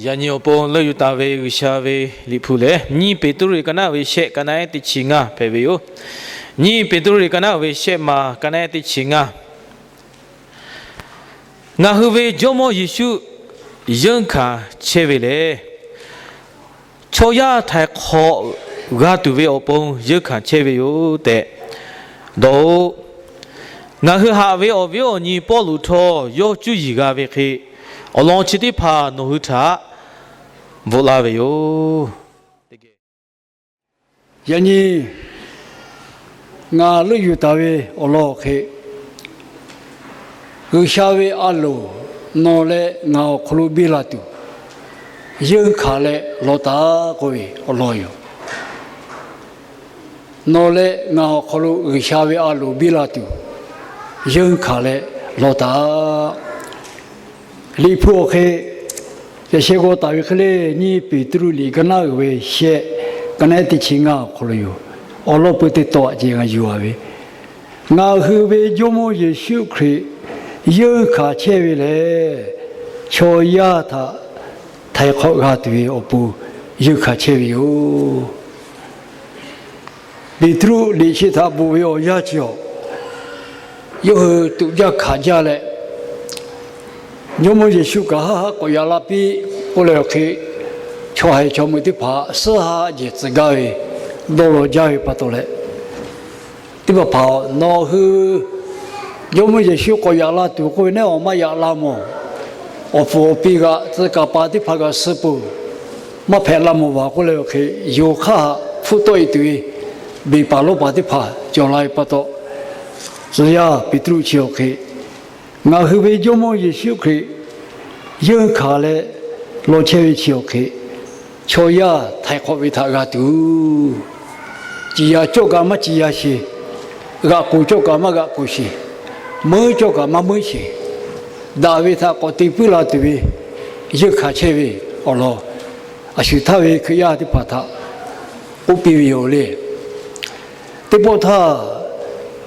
yanyo pon le yutave ushave lipule ni peturi kana we she kana ti chinga peveyo ni peturi kana we she ma kana ti chinga nga huve jomo yishu yanka chevele choya thai kho ga tuve opon yanka cheveyo te do nga hu ha ve ovyo ni polu tho yo chu yi ga ve khe along chiti pha no hu tha vola ve yo yani nga lu yu ta ve olo khe hu sha ve alo no le nga khlu bi la tu yin kha le lo ta ko ve olo yo no le nga khlu hu sha ve alo bi la tu yin kha le lo ta li phu khe ya she go ta ve khle ni petru li kana we she kana ti chinga khlo yo olo pu te to je nga yu ave nga hu be jomo ye shu khri yin kha che ve le cho ya tha thai kho ga tu opu yin kha che ve yo petru li chi tha bu yo ya chyo yo tu ja kha ja le jomo ye shu ka ko ya la pi ko le khe cho hai cho mu ti pha sa ha je zi ga we do lo ja we pa to le ti ba pa no hu jomo ye shu ko ya la tu ko ne o ma ya la mo o fu pi ga zi ka pa ti pha ga si pu ma phe la mo wa ko le khe yo kha fu to i tu bi pa lo pa ti pha jo lai pa to zi ya pi tru chi o khe nga hu be jomo ye shu khe yin kha le lo che we chi o khe cho ya thai kho vi tha ga tu ji ya chok ga ma ji ya shi ga ku chok ga ma ga ku shi mo chok ga ma mo shi da vi tha ko ti pu la tu vi yin kha che we o lo a shi tha we khu ya ti pa tha u pi vi yo le ti po tha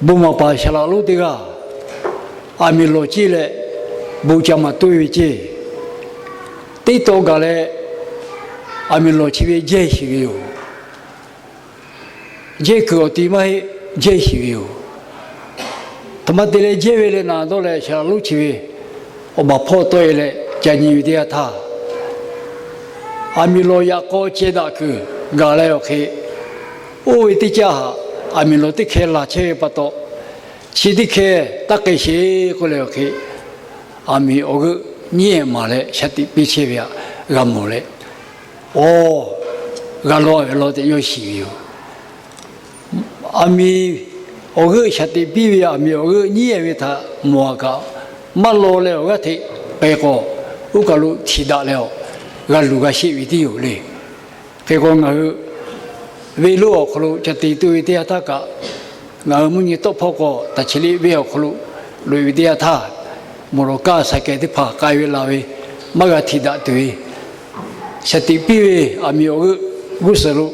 bu ma pa sha la lu ti ga a mi lo chi le bu cha ma tu vi chi ti to ga le a mi lo chi ve je shi vi yo je ko ti mai je shi vi yo tama de le je ve le na do le sha lu chi ve o ma pho to le ja ni yu de tha a mi lo ya ko che da ku ga le o khe o vi ti cha ha a mi lo ti khe la che pa to chi ti khe ta ke shi ko le o khe a mi o gu nie ma le sha ti pi che ya ga mo le o ga lo de yo shi yo a mi o gu sha ti pi ya mi o gu nie we tha mo ga ma lo le o ga ti pe ko u ga lu thi da le o ga lu ga shi wi ti yo le pe ko nga we lu o khlu cha ti tu wi ti ta ka nga mu ni to pho ko ta chi li we o khlu lu wi ti ta mo ro ka sa ke ti pha kai we la we ma ga thi da tu sha ti pi we a mi o gu sa lu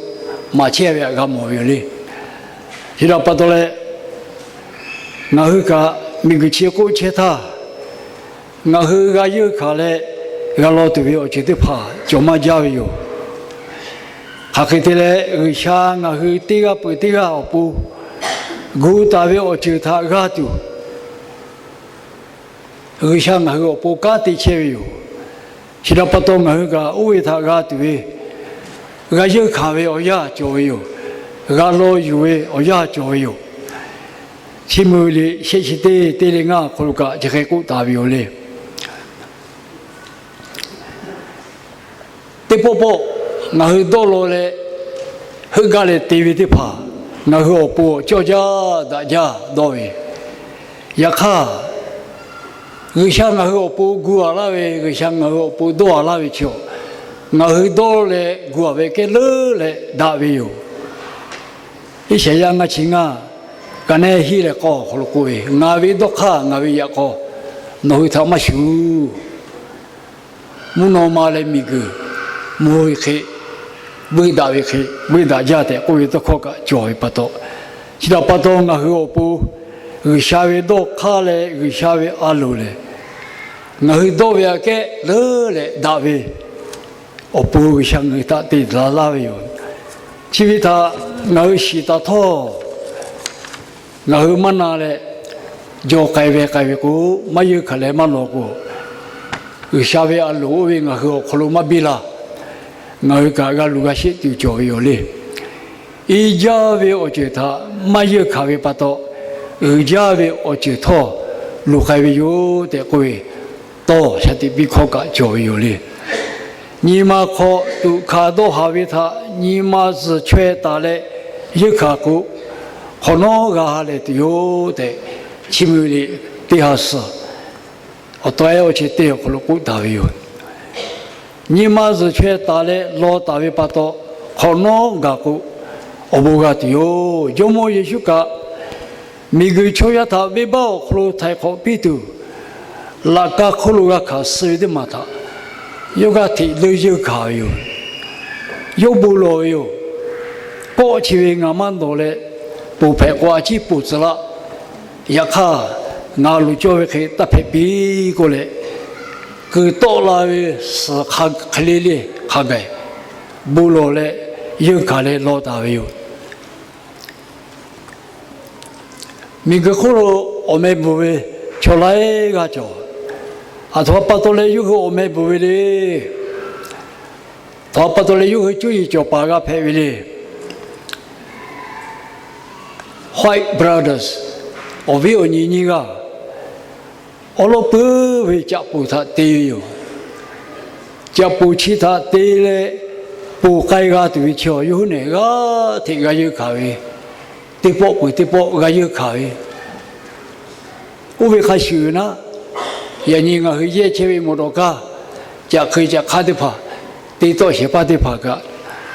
ma che we ga mo yo le hi ra pa to le nga hu ka mi gu che ko che tha nga hu ga yu kha le ga lo tu we o che ti pha jo ma ja we yo ha ke te le gu sha nga hu ti ga pu ti ga o pu gu ta we o che tha ga tu gu sha nga hu o pu ka ti che we yo shi ra pa to nga hu ga u we tha ga tu we ga yu kha we o ya jo we yo ga lo yu we o ya jo we yo chi mu le she shi te le nga khol ka je khe ku ta bi yo le te po po nga hu do lo le hu ga le te vi te pha nga hu o po cho ja da ja do we ya kha gu sha nga hu o po gu a la we gu sha nga hu o po do a la we cho nga hu do le gu a we ke le da we yo i she ya nga chi nga ka ne hi le ko khol ko we nga we do kha nga we ya ko no hu tha ma shu mu no ma le mi gu mo khe bui da we khe bui da ja te ko we to kho ka jo pa to chi da pa to nga hu o pu gu sha we do kha le gu sha we a lu le nga hu do we ke le da we 我不会想给他对他拉为用，因为他我洗到头，我们那嘞就改变过，没有可能嘛老过，有下边啊路为我和可能嘛比啦，我个路个些就教育嘞，一家为我觉得没有可能把到，二家为我觉得路改变有的各位，到现在比考个教育嘞。你妈考都看到哈维他，你妈是缺大嘞，一看过，可能个哈嘞都有的，前面的地下室，我都要去对可能过大维有。你妈是缺大嘞，老大维把到，可能个过，我不个都有，有么也许个，每个秋呀他微包可能太好比度，那个可能个考试的嘛他。有个体都有考有，有不落有，过去我们多嘞，不拍挂机不知了，也看俺路教育可以搭配比过来，个到了是看哩哩看个，不落嘞有看嘞老大有，每个可能我们不会出来个叫。啊，他把到来以后，我们不会的。他把到来以后，就一叫八个派位的。White brothers， 我为我你个，我老不会家不他对有，家不其他对嘞，不该个对桥有那个，这个有考虑，对不个有考虑，我为还修呢。也你我和叶前面摩托卡，家可以家看的怕，对到些把的怕个，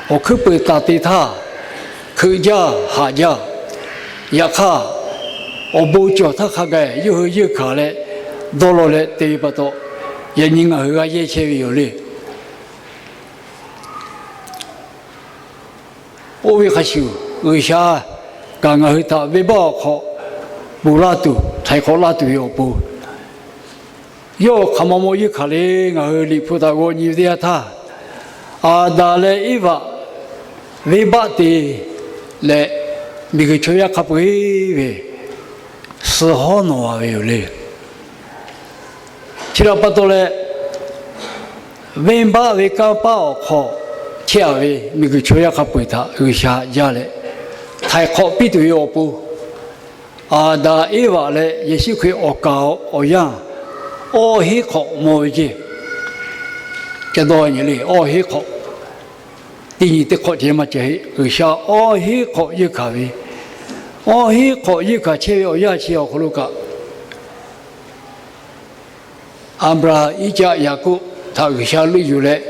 我可不打对他，可家下家，也看，我不叫他看个，有看嘞，到了嘞对不到，也你我和叶前面有嘞，我为还修，为啥？刚刚和他微博考，不拉肚，才考拉肚要不。有看毛毛有看嘞，我离谱到我你的他，啊，打嘞一把，尾巴的嘞，每个球也看不会，是好弄啊有嘞，其他不多嘞，尾巴为高包好，跳位每个球也看不会他，有下家嘞，太好比对要不，啊，打一把嘞也是可以学高学样。哦，黑考没去，这多年里哦黑考，第二的考题嘛就係而下哦黑考一考的，哦黑考一考前要也是要可能個，安布拉一家雅各他而下旅遊嘞，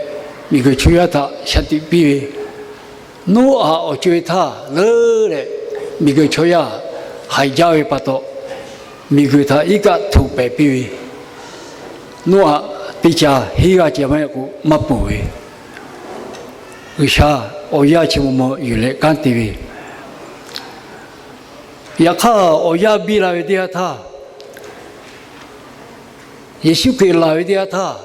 每個主要他下地比，努啊我覺得他了嘞，每個主要還加為不多，每個他一個土白比。努啊，比较黑个姐妹个没不会，为啥？我也去我们有来干的位，也看我也比来的他，也是给来的他，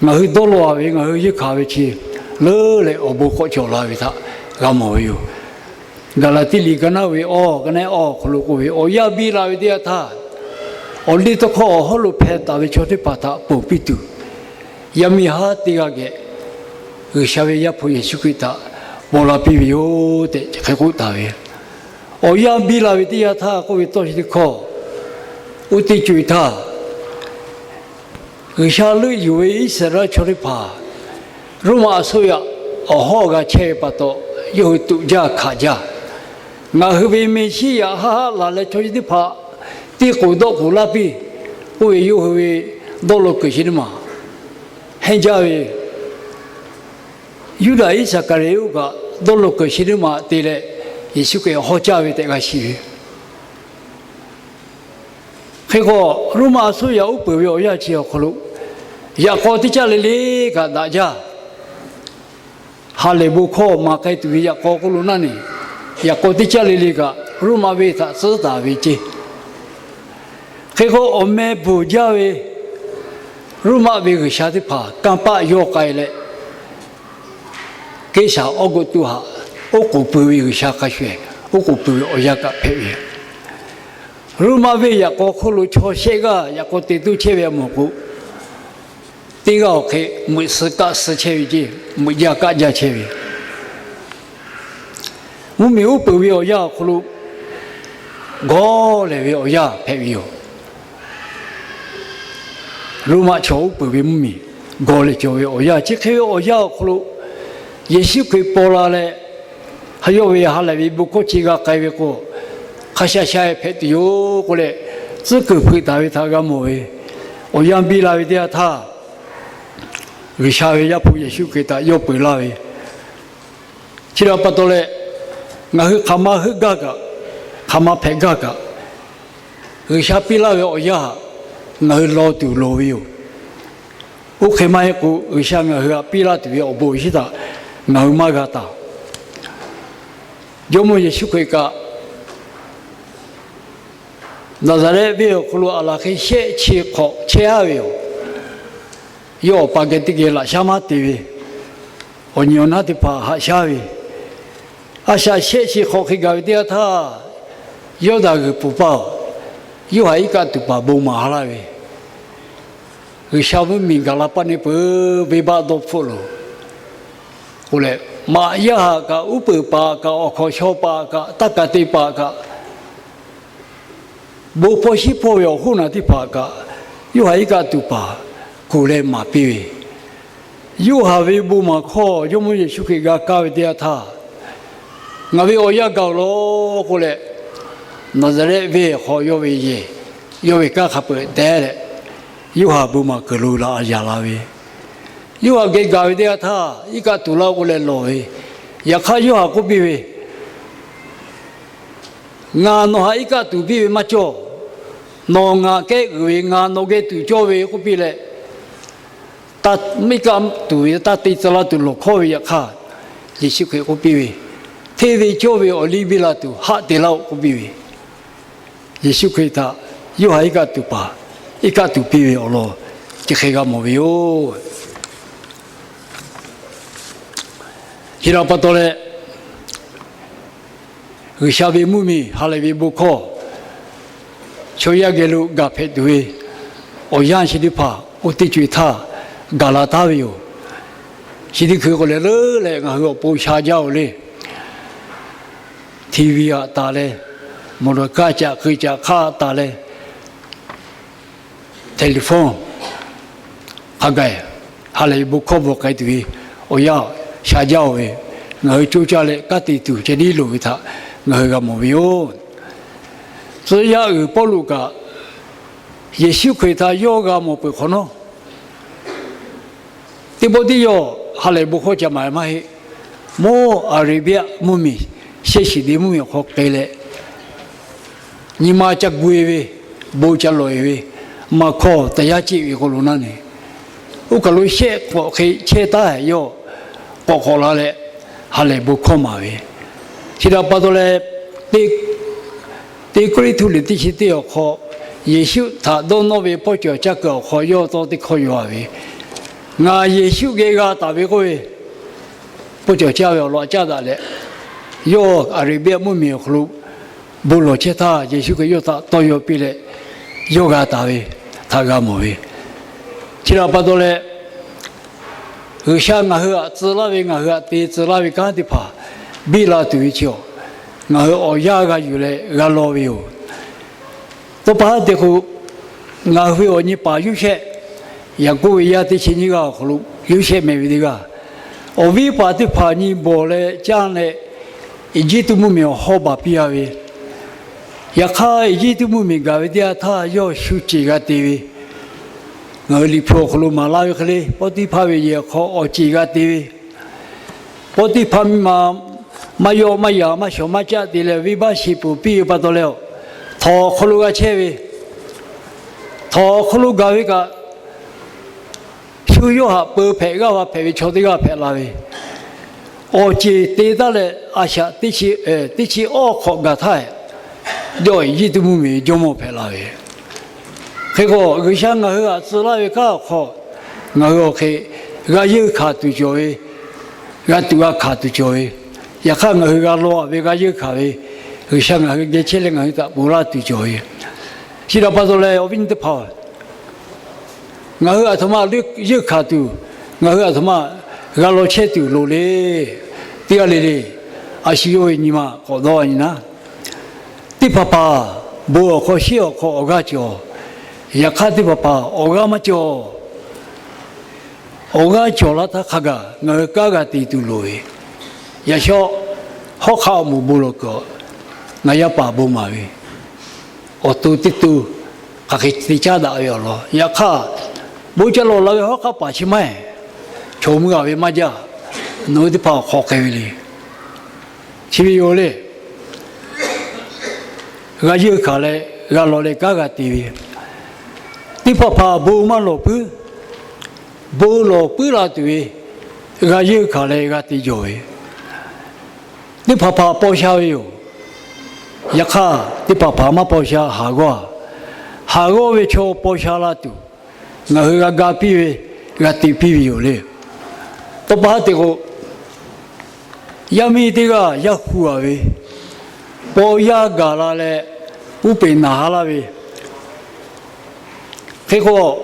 我去多罗位，我去咖啡去，了嘞我不好叫来的他，我没有，我来这里跟那位哦，跟那哦，可能位我也比来的他。我里头考好了拍大卫桥的把他不比度，也没哈第二个，而下面也不也是给他，我那比有的还够大卫，我也比那位第二他各位多些的考，我得追他，而下路以为一时来桥的爬，如马说呀，我好个车把到有度假卡价，我后边没去呀，哈哈拿来桥的爬。第好多古拉比，我有会到了这些的嘛，很家为有来一下个有个到了这些的嘛，对嘞，也是个好家为这个事。这个罗马书要不要也只要可能，也搞的家里哩个大家，哈利不考嘛该对也搞个路那里，也搞的家里哩个罗马为他自大为主。这个我们不叫为如马为个下的爬，刚把腰改了，给啥我个都哈，我个不为个下个学，我个不为我呀个配乐。如马为呀个可能超些个呀个得都切别蘑菇，这个可每次个10切一斤，每家个家切别。我没有不为我呀可能，我来为我呀配乐。如马超不为米，我来就为我呀，这个我呀可能也是可以包了嘞，还有为哈来为不过这个改为过。他下配的有过来，这个配大为他个么为，我养比那为的他，为下为也不也修给他要背那为，其他不多嘞，我去看嘛去嘎嘎，看嘛配嘎嘎，为下比那为我养，我去老丢老为，我看嘛一个为下我去比那丢我不知道，我嘛个打，要么也修给个。那在那边葫芦阿拉可以写切烤切阿维，要把个这个拉下马地位，我牛那的把哈下位，阿下写切烤可以搞掉他，有那个不包，有还一个都把不马拉位，个下面民个拉把你不被把都付了，后来马一下个500个，我靠小把个，大概得把个。无破西破有户那地巴个，又还一个都把过来马比，又还为不马靠，又没有去给个搞掉他，我为我也搞了过来，那在那为好要为耶，要为个还不带了，又还不马个路了亚拉为，又还给搞掉他，一个都拉过来老为，也看又还个比为，我那还一个都比为嘛做。农啊，给为啊，农给都交为个比嘞，但每个都为但对这啦都落考为也看，也是可以个比为，特为交为我里边啦都哈得了个比为，也是可以他，有还一个都把，一个都比为我咯，就这个没有，其他不多嘞，个下边木米还来为不考。秋叶给路嘎配对，我养起的怕，我得罪他，嘎拉他有，现在去过来了来，我不下家嘞，TV 啊打嘞，摩托卡加可加卡打嘞，telephone， 还该，还来不靠不该对，我要下家喂，我就家嘞，嘎地图这里路他，我个没有。只要有保路个，也许可以他要个么不可能。第不的要，后来不好讲买卖，么阿拉伯木米，学习的木米好给嘞。你妈家贵喂，不家来喂，嘛靠大家接一个路那呢。我个路些我可以切大要，包括那嘞，后来不靠嘛喂，其他把到嘞对。对过来土里地区都要考，也许他到那边不叫这个考要到的考要为，我也许给个大别个位，不叫教育老家的嘞，要阿拉伯木棉葫不落其他，也许个要他都要比嘞，要个大位，他个没位，其他不多嘞，而且我和自那位我和对自那位干的怕，比那对焦。我家个有嘞，个老位哦，都把这个我会你把有些，也过为也得请你个葫芦，有些没有的个，我为把的怕你无嘞，将来一直都没有好把比较为，也看一直都没明个为的，他要修这个地位，我里票葫芦嘛拉回去嘞，我的怕为也好，我这个地位，我的怕嘛。嘛有嘛养嘛小嘛家的嘞，尾巴西部比不多了，头葫芦个切位，头葫芦个位个，修有下不配个话配朝的个配那位，我这对到嘞阿下地区二考个太，要一都没就没配那位，这个我想我啊，自那一个好，我去我有卡度教育，我都要卡度教育，也看我个老为个有卡的，我想我年轻人我的不拉度教育，现在把到来我跟着跑，我啊他妈有卡度，我啊他妈我老车度路嘞，第二嘞，啊是因为你嘛搞到你呢，你爸爸不可笑可我个教。也看的爸爸，我个嘛叫，我个叫了他看个，我哥哥地都路诶，也说好考木不了个，我也爸不嘛喂，我都地都，他去地家打药了，也看，不叫了那个好考八千块，全部个为嘛家，弄的跑好开哩，前面有嘞，我有考嘞，我老嘞哥哥地位。你爸爸不嘛老不，不老不啦对，个有考来个地教的。你爸爸报销有，一看你爸爸嘛报销下个为求报销啦都，我个比为个地比有嘞，都把这个，也没这个也苦啊喂，报销个啦嘞，不被拿啦喂。这个我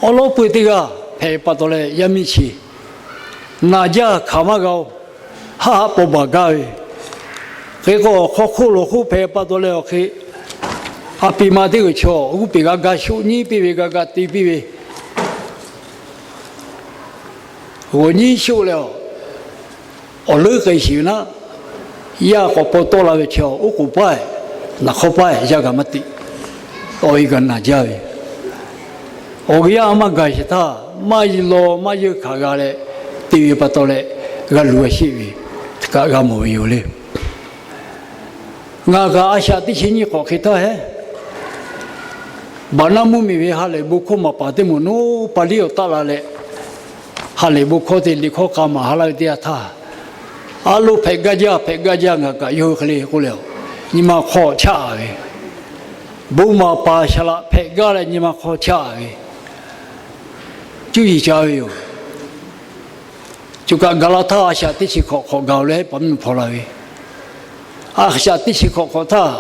老婆这个陪把到来也没去，那家看嘛高，哈不把高的，这个苦了苦陪把到来去，啊比嘛这个桥，我比个个修，你比个个地比，我你修了，我那个修呢，也个不多了个桥，我不摆，那好摆也个么的。我一个拿家的，我个阿妈干是他，妈一老妈就看个嘞，地位不到嘞，个路西位，个没有嘞。我个阿下的钱你好开他嘿，把那木米为哈嘞不可嘛把的木努把里有打了嘞，哈嘞不可的里可干嘛哈来的他，阿路陪个家我个有个嘞过了，你妈好恰的。不嘛把下了拍个了，你们好巧的，就一家有，就讲个老他下地去考高嘞，把mình跑了喂，啊下地去考他，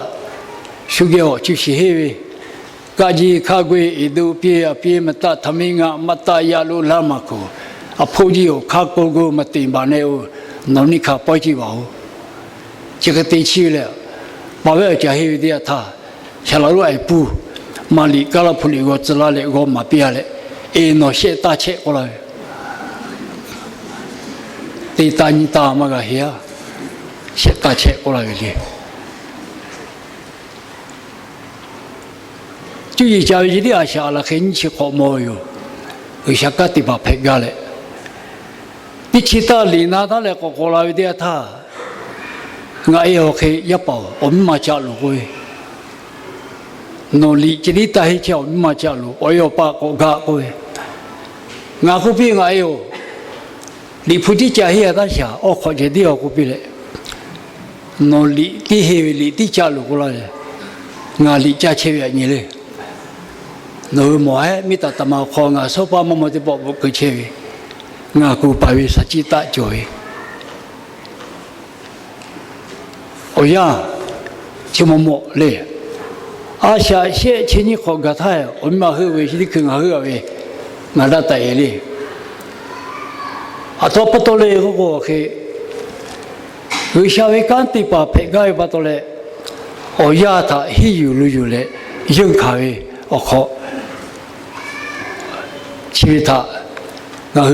属于我就是嘿喂，家己卡过一度别么大他们啊么大呀路拉嘛个，啊破ji有卡过个么地板嘞哦，那你卡包ji包，这个地区了，把我家嘿的他。下来路爱补，马里嘎拉普里我自拉嘞我马比亚嘞，那些大车过来，对大你大嘛个些，些大车过来的，就一家一两下了，很起好毛哟，有些个地方拍个嘞，你其他里那他来过来的他，我要去一包，我们马家路过。努力这里打一条马家路，我要把国家过。我这边还有，你不去家里那下，我靠这地方这边嘞，努力地下里地家路过来，我里家前面你嘞，那么还没到他妈靠我手把妈妈的宝宝给前面，我过8月17大教育，我呀，就么嘞。啊，下些前你好个他，我们嘛好为是你看好个为，我那带哩。啊，到不到嘞，我去，为啥为干地把拍个不到嘞？我呀他很有路有嘞，用卡为我靠，其他，然后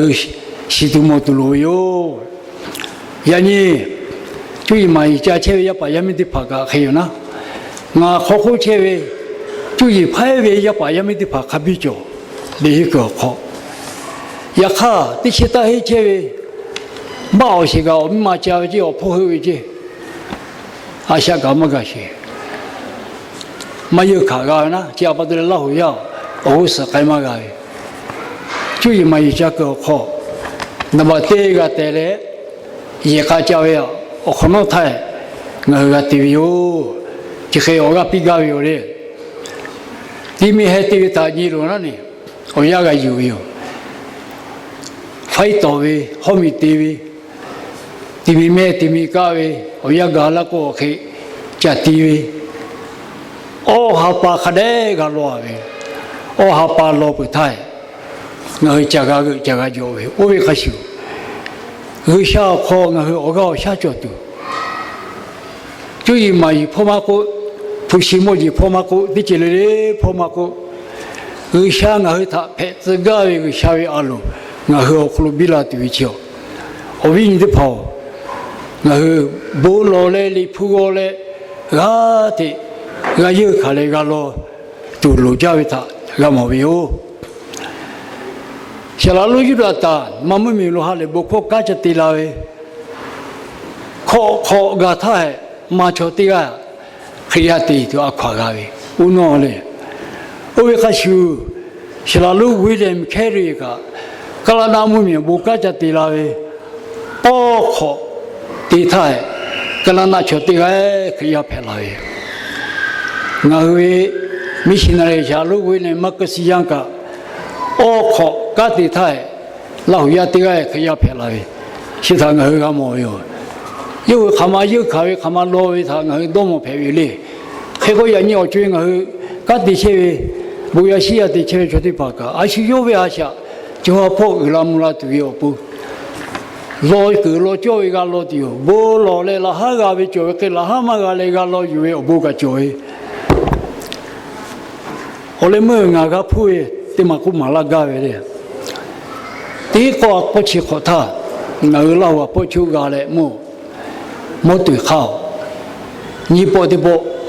是多么多路哟，呀你，就伊嘛一家车也把人民的拍个还有呢。我好好车位，就以派位也把人们的把卡比较，另一个好，也卡这些大黑车位，毛些个我们嘛家就要破坏位置，啊下搞么个些，没有卡个呢，家把这老虎要，偶是干嘛个，就以嘛一家个好，那么第一个带来，也卡教育，我可能太，我个地位哟。就还我个比较有的， ဒီမီဟဲတီတာညီလိုနော်နေဟိုရကယူရောဖိုက်တော်ဝေဟောမီတီဝေတီမီမဲတီမီကာဝေဟိုရကလာကိုခေကြတီဝေအော်ဟာပါခတဲ့ကလောဝေအော်ဟာပါလောပထိုင်ငါကြကားကြကားကြောဝေအိုဝေခရှူဟိရှာခေါ်ငါဟိုအောကောရှာကြောတူကျွေးမာယီဖောမကိုဖူရှိမို့ကြီးဖောမကိုဒီချေလေဖောမကိုဟိရှာငါဟိတာဖဲစကားဝေကိုရှာဝေအလုံးငါဟိုခလုဘီလာတူချေအဝိညစ်ဖောငါဟိဘိုးလော်လေလီဖူကောလေဂါတိငါရွခါလေကလောတူလိုကြဝေတာကမောဝေယောရှာလာလူယူတာမမမီလိုဟာလေဘခိုကချတီလာဝေခေါ်ဂါထာမာချောတီကခရီးတီတူအခါကဝေဦးနောလေဥဝေခရှူရှာလာလူဝီလမ်ခဲရီကကလာနာမှုမြင်ဘကချတီလာဝေပေါ်ခေါ်တီထိုင်ကလာနာချောတီကခရီးဖဲလာဝေငါဝေမရှင်နရေရှာလူဝီလမ်မကစီယံကအော်ခေါ်ကတိထိုင်လောက်ရတိကခရဖဲလာပြီရှိတာငါကမော်ရောယုခမယုခဝေခမလောဝေသာငါတော့မဖဲပြီလေခေကိုရညောကျွင်းငါကတိရှိဘူရရှိရတိချေချတိပါကအရှိယောဝေအရှာကျော်ဖို့လာမလာတူရောပူလောကလောကျော်ကလောတီယောဘိုးလောလေလာဟာကပဲကျော်ကလာဟာမကလေကလောယူရောဘိုးကကျော်ဟိုလေမငါကဖူးတိမကုမလာကဝေလေတီကောပချိခေါသာငါလောပချိုကလည်းမောတူခေါညီပေါ်တဲ့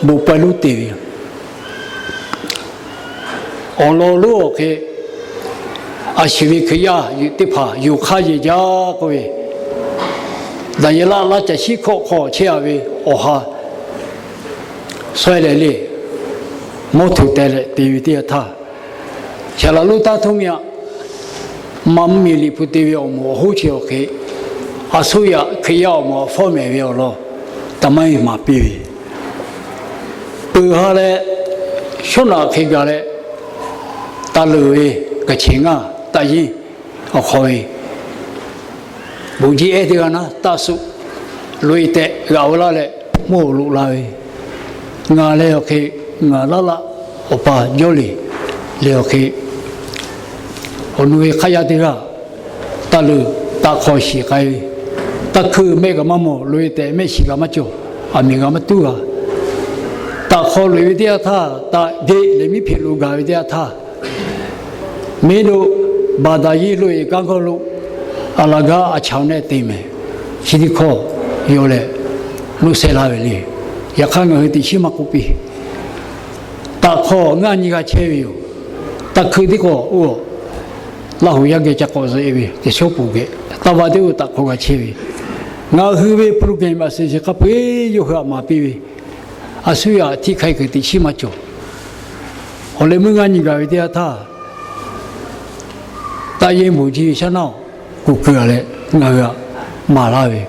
ဘူပလူတီအော်လောလောခေအရှိဝိခယာယတိဖာယုခါရကြကိုေဒါယလာလာချရှိခေါချေအဝေအော်ဟာဆွဲလေလေမောတူတဲလေတီဝီတီသာချလာလူတာထုံမြမမီလီပူတီဝေမောဟုတ်ချေခေအဆူရခရောက်မောဖောမေဝေလောတမိုင်းမှာပြီပူဟာလေရှုနာခေကလည်းတလူဝေကချင်းကတရင်အခေါ်ဘူကြီးအဲ့ဒီကနာတဆုလွေတဲ့ရောလာလေမို့လူလာဝေငါလေခေငါလာအပါညိုလီလေခေဟိုနွေခရတဲ့ကတလူတခေါ်ရှိခိုင်တခုမေကမမောလွေတဲ့မရှိကမချိုအမေကမတူကတခေါ်လွေတဲ့သာတဒေလေမိဖေလူကဝေတဲ့သာမင်းတို့ဘာသာရေးလို့ကံခေါ်လို့အလကားအချောင်းနဲ့သိမယ်ရှိဒီခေါ်ရောလေလူဆဲလာပဲလေရခန်းငယ်တိရှိမကူပီတခေါ်ငါညီကချဲပြီတခုဒီခေါ်ဦးလာဟူရကကြကောစေပြီတချို့ပူကတဘာတေတခေါ်ကချဲပြီငါဟူပဲပရုကေမဆေချကပေယောဟာမပီပြီအဆူရတိခိုက်ကတိရှိမချိုဟောလေမငါညီကဝေတဲ့သာတရင်မူကြီးရှနောင်းကိုကြရလေငါကမာလာပဲ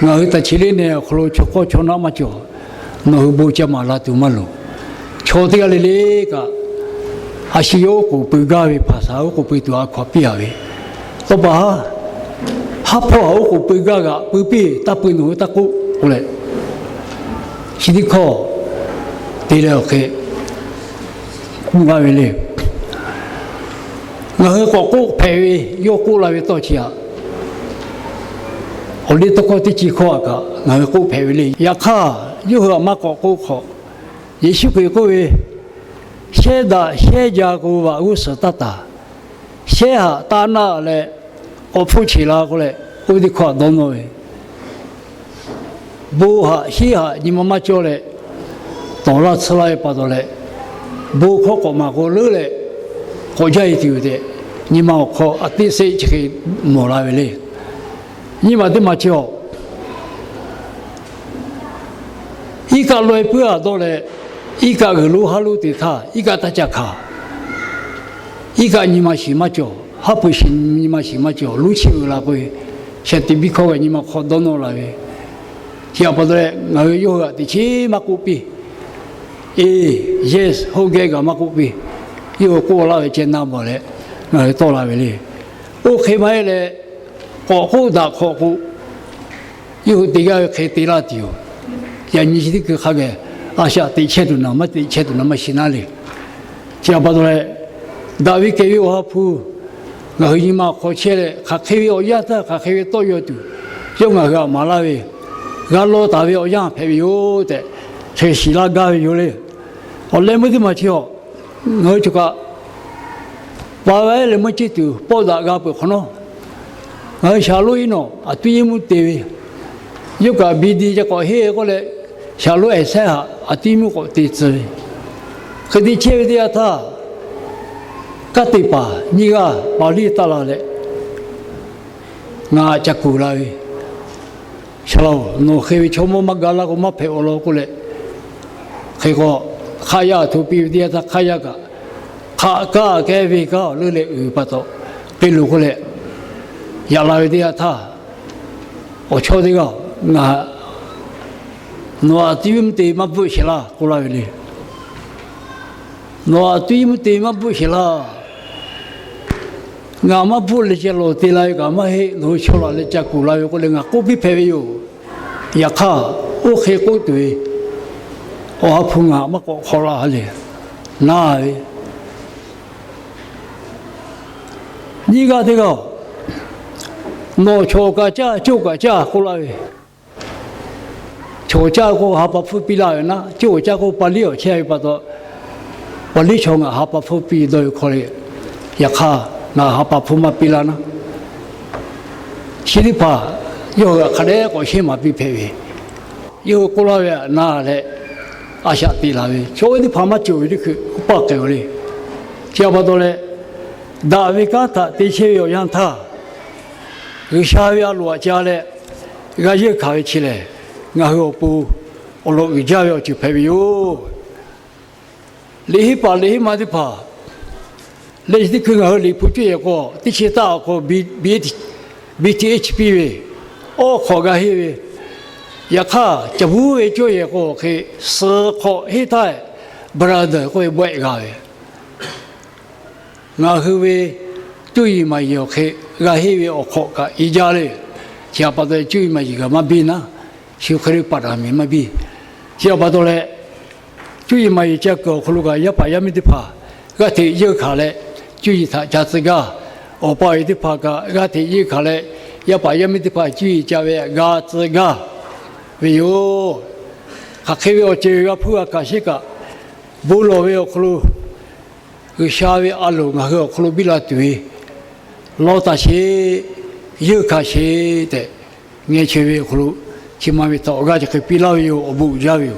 ငါတချီလေးနဲ့ခလိုချောချောနာမကျော်နော်ဘူချမာလာတူမလို့ချောတဲ့လေကအရှိယောကိုပူကားပဲဖာစာကိုပူတူအခပြရပဲတော့ပါဟာဖို့ကိုပူကားကပူပြတပူနူတကုဟိုလေရှိဒီခေါ်ဒီလေโอเคငါပဲလေငါကိုဖဲယောကိုလာပဲတော့ချီရဟိုလေတကောတိချီခေါ်ကငါကိုဖဲလေရခါယောဟာမကောကိုခေါ်ယေရှုကိုရှေဒါရှေကြကိုပါဥစတတာရှေဟာတာနာလေအဖို့ချီလာကိုလေဥဒီခေါ်တော့နော်ဘူဟာရှေဟာဒီမမကျော်လေတော်လာဆလိုက်ပါတော့လေဘူခေါ်ကမကိုလေခေါ်ကြရည်တဲ့ညီမခေါ်အတိစိတ်ချေမော်လာပဲလေညီမတဲ့မချောဤကလွယ်ပြတော့လေဤကကလူဟာလူတေသာဤကတကြခါဤကညီမရှိမကျော်ဟာပရှင်ညီမရှိမကျော်လူချီလာကိုချက်တိဘီခေါ်ညီမခေါ်တော့နော်လာပဲချီအပဒရငါယောကတိချီမကူပီ yes 后给个嘛古比，又过了艰难不嘞，那到了嘞，我开买嘞，过好大考古，又第个开第二条，呀你是这个那个阿下第七度那么西那里，加把多嘞，大卫给我铺，我伊嘛考起嘞，他开我亚他开多有度，就我个马拉维，我老大卫我样配有的，才希腊搞有嘞。我来没得嘛跳，我就讲，把外来么接住，包大家不可能。我下路一弄，啊对木对，有个比的这个黑过来，下路挨晒下，啊对木个对子，可你切的呀他，个对吧？你个把你打了嘞，我就过来，下路我黑全部嘛搞了个嘛陪我老过来，黑个。开呀，土比的他开呀个，开个改为个，那里有不到，被路过来，也来的他，我瞧这个我对面对嘛不行了，过来的，我对面对嘛不行了，我嘛不了解路对来个嘛嘿，我瞧了了家过来过来我过比陪有，也看我黑过对。我碰啊，么个好了哩，那你个这个，我吵个架就个架过来，吵架过还不付比那人呐，就架过把你钱把到，把你穷啊还不付比都可以，也看那还不付嘛比了呢，心里怕，有个可能我先嘛比赔的，有过来呀那嘞。阿下地拉维，所谓的帕马就的去不给我哩，加不多嘞，大卫家他的确有让他，有下月落家嘞，我也考起来，我说不，我落一家要去陪哟，你嘛的怕，你的去我你不觉个，的确大个BTHP 哦，考个嘿。也看，就不会做一个去思考一代，不然的会不会个。我会对嘛要去，我会我考个一家嘞，就把它对嘛一个嘛比呢，就可以把它咪嘛比，就把它嘞，对嘛一家个可能个也把也没得怕，我提一卡嘞，注意他家自个，我把一的怕个，我提一卡嘞，也把也没得怕，注意家位我自个。为有，他开为这个铺啊，干些个，不老为可能，个下为阿鲁那个可能比较对，老大些有卡些的，年轻为可能，起码为早个就可以比老有不加有。